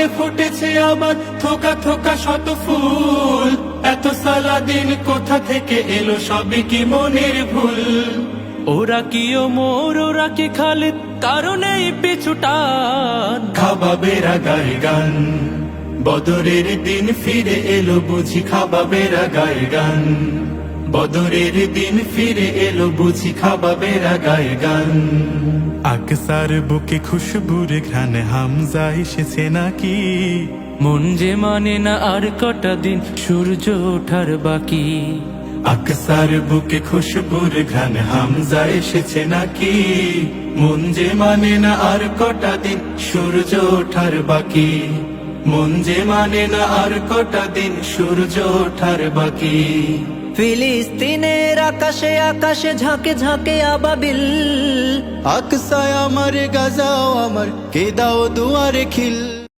বাগানে ফুটেছে আমার থোকা থোকা শত ফুল, এত সালাদিন কোথা থেকে এলো, সবই কি মনের ভুল। ওরা কি ওমর, ওরা কি খালিদ, কারণেই পিছুটান। খাবাবেরা গায়ে গান, বদরের দিন ফিরে এলো বুঝি, খাবাবেরা গায়ে গান। বদরের দিন ফিরে এলো বুঝি, খাবাবেরা গায়ে গান। আকসার বুকে খুশবুর ঘ্রাণ, হামজা এসেছে নাকি? মন যে মানে না আর কটা দিন, সূর্য ওঠার বাকি। আকসার বুকে খুশবুর ঘ্রাণ, হামজা এসেছে নাকি? মন যে মানে না আর কটা দিন, সূর্য ওঠার বাকি। মন যে মানে না আর কটা দিন, সূর্য ওঠার বাকি। ফিলিস্তিনের আকাশে আকাশে ঝাঁকে ঝাঁকে আবাবিল, আকসায় আমার, গাজাও আমার, কে দাও দুয়ারে খিল।